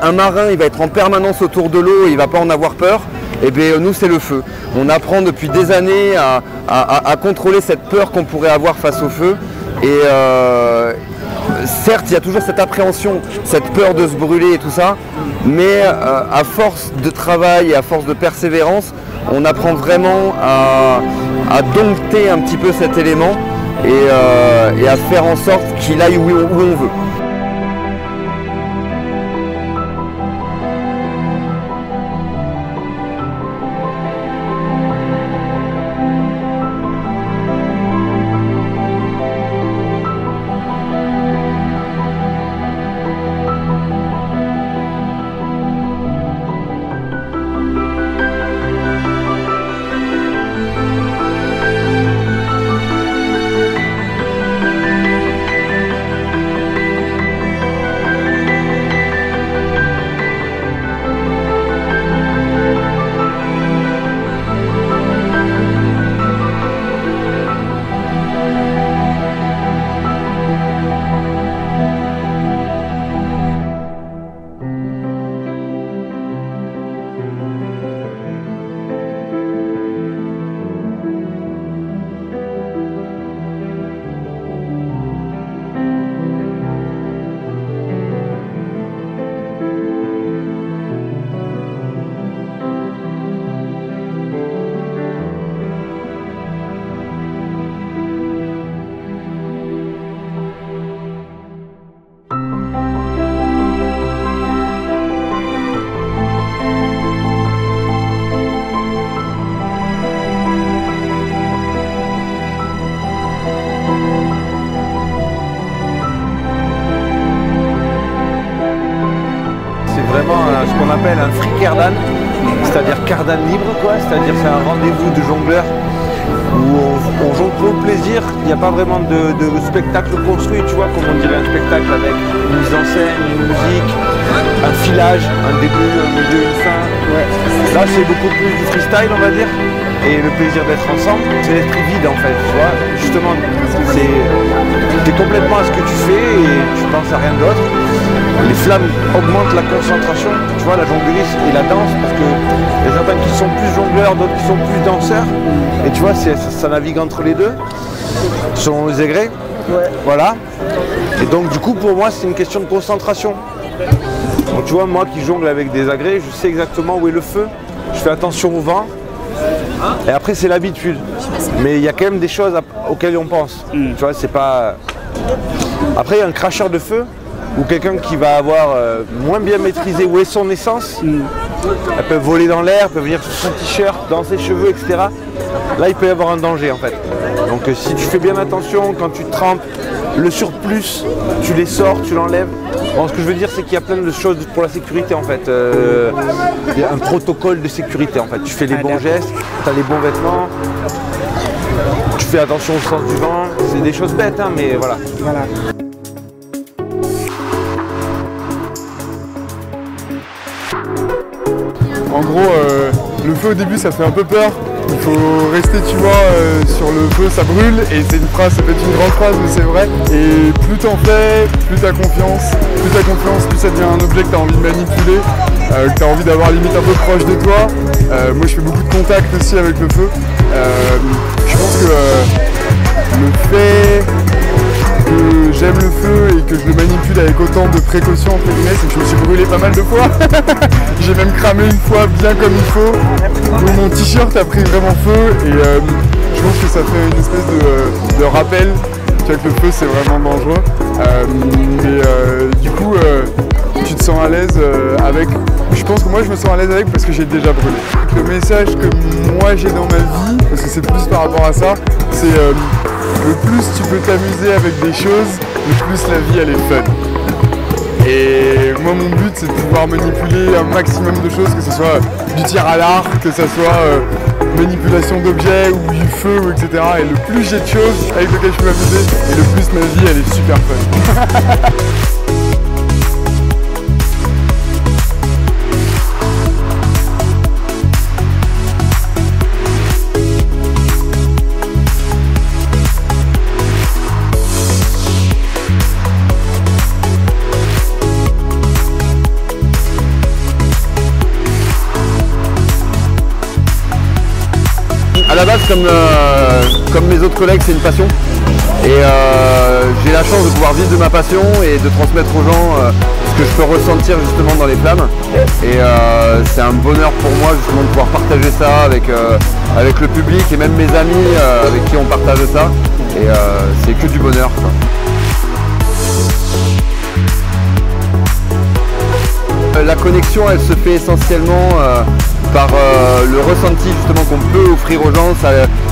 un marin il va être en permanence autour de l'eau et il ne va pas en avoir peur, et bien nous c'est le feu. On apprend depuis des années à contrôler cette peur qu'on pourrait avoir face au feu. Et certes il y a toujours cette appréhension, cette peur de se brûler et tout ça, mais à force de travail et à force de persévérance, on apprend vraiment à dompter un petit peu cet élément et à faire en sorte qu'il aille où on veut. Ce qu'on appelle un free cardan, c'est-à-dire cardan libre, quoi. C'est-à-dire c'est un rendez-vous de jongleurs où on jongle au plaisir. Il n'y a pas vraiment de spectacle construit, tu vois, comme on dirait un spectacle avec une mise en scène, une musique, un filage, un début, un milieu, une fin. Ouais. Là c'est beaucoup plus du freestyle, on va dire, et le plaisir d'être ensemble, c'est l'esprit vide en fait, tu vois. Justement, t'es complètement à ce que tu fais et tu penses à rien d'autre. Les flammes augmentent la concentration, tu vois, la jonglerie et la danse, parce que il y a certains qui sont plus jongleurs, d'autres qui sont plus danseurs, et tu vois, ça navigue entre les deux, selon les degrés, ouais. Voilà. Et donc du coup, pour moi, c'est une question de concentration. Donc tu vois, moi qui jongle avec des agrès, je sais exactement où est le feu, je fais attention au vent, et après c'est l'habitude. Mais il y a quand même des choses auxquelles on pense, tu vois, c'est pas... Après, il y a un cracheur de feu, ou quelqu'un qui va avoir moins bien maîtrisé où est son essence, elle peut voler dans l'air, peut venir sur son t-shirt, dans ses cheveux, etc. Là, il peut y avoir un danger en fait. Donc si tu fais bien attention, quand tu trempes, le surplus, tu les sors, tu l'enlèves. Bon, ce que je veux dire, c'est qu'il y a plein de choses pour la sécurité en fait. Il y a un protocole de sécurité en fait. Tu fais les bons gestes, tu as les bons vêtements, tu fais attention au sens du vent. C'est des choses bêtes, hein, mais voilà. En gros, le feu au début ça fait un peu peur. Il faut rester, tu vois, sur le feu ça brûle, et c'est une phrase, ça peut être une grande phrase mais c'est vrai. Et plus t'en fais, plus t'as confiance, plus ça devient un objet que t'as envie de manipuler, que t'as envie d'avoir limite un peu proche de toi. Moi je fais beaucoup de contacts aussi avec le feu. Je pense que le fait que j'aime le feu et que je le manipule avec autant de précautions entre guillemets, c'est que je me suis brûlé pas mal de fois. J'ai même cramé une fois bien comme il faut. Donc mon t-shirt a pris vraiment feu, et je pense que ça fait une espèce de rappel, tu vois, que le feu c'est vraiment dangereux. Du coup tu te sens à l'aise avec. Je pense que moi je me sens à l'aise avec parce que j'ai déjà brûlé. Le message que moi j'ai dans ma vie, parce que c'est plus par rapport à ça, c'est le plus tu peux t'amuser avec des choses, le plus la vie elle est fun. Et moi mon but c'est de pouvoir manipuler un maximum de choses, que ce soit du tir à l'arc, que ce soit manipulation d'objets ou du feu, etc. Et le plus j'ai de choses avec lesquelles je peux m'amuser, et le plus ma vie elle est super fun. la base, comme mes autres collègues, c'est une passion. Et j'ai la chance de pouvoir vivre de ma passion et de transmettre aux gens ce que je peux ressentir justement dans les flammes. Et c'est un bonheur pour moi justement de pouvoir partager ça avec le public et même mes amis avec qui on partage ça. Et c'est que du bonheur, quoi. La connexion, elle se fait essentiellement par le ressenti justement qu'on peut offrir aux gens.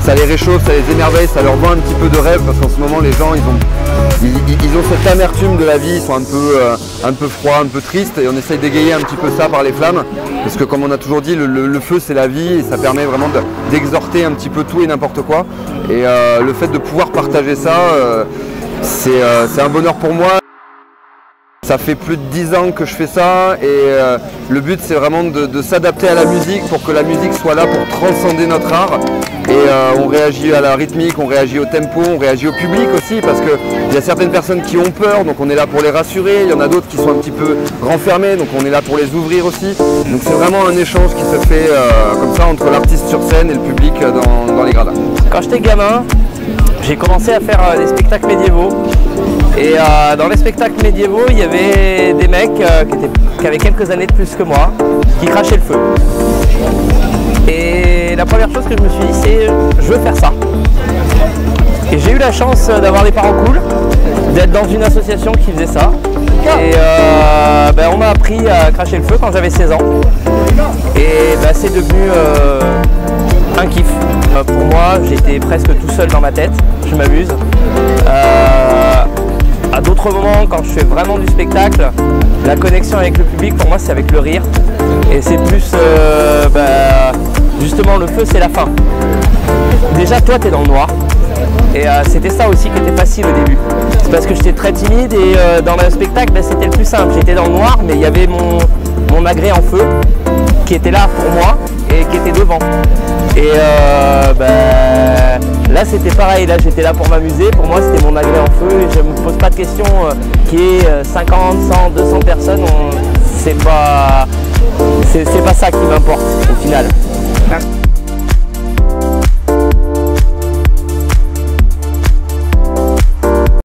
Ça les réchauffe, ça les émerveille, ça leur vend un petit peu de rêve, parce qu'en ce moment les gens ils ont cette amertume de la vie, ils sont un peu froids, un peu tristes, et on essaye d'égayer un petit peu ça par les flammes, parce que comme on a toujours dit, le feu c'est la vie, et ça permet vraiment d'exhorter un petit peu tout et n'importe quoi. Et le fait de pouvoir partager ça, c'est un bonheur pour moi. Ça fait plus de 10 ans que je fais ça, et le but c'est vraiment de s'adapter à la musique pour que la musique soit là pour transcender notre art. Et on réagit à la rythmique, on réagit au tempo, on réagit au public aussi, parce qu'il y a certaines personnes qui ont peur, donc on est là pour les rassurer. Il y en a d'autres qui sont un petit peu renfermés, donc on est là pour les ouvrir aussi. Donc c'est vraiment un échange qui se fait comme ça entre l'artiste sur scène et le public dans les gradins. Quand j'étais gamin, j'ai commencé à faire des spectacles médiévaux. Et dans les spectacles médiévaux, il y avait des mecs qui avaient quelques années de plus que moi, qui crachaient le feu. Et la première chose que je me suis dit, c'est je veux faire ça. Et j'ai eu la chance d'avoir des parents cool, d'être dans une association qui faisait ça. Et on m'a appris à cracher le feu quand j'avais 16 ans. Et c'est devenu un kiff. Pour moi, j'étais presque tout seul dans ma tête, je m'amuse. À d'autres moments, quand je fais vraiment du spectacle, la connexion avec le public, pour moi, c'est avec le rire. Et c'est plus, justement, le feu, c'est la fin. Déjà, toi, tu es dans le noir. Et c'était ça aussi qui était facile au début. C'est parce que j'étais très timide et dans le spectacle, c'était le plus simple. J'étais dans le noir, mais il y avait mon agrès en feu qui était là pour moi et qui était devant. Et là c'était pareil, là j'étais là pour m'amuser, pour moi c'était mon agrès en feu et je ne me pose pas de questions qui est 50, 100, 200 personnes, c'est pas ça qui m'importe au final.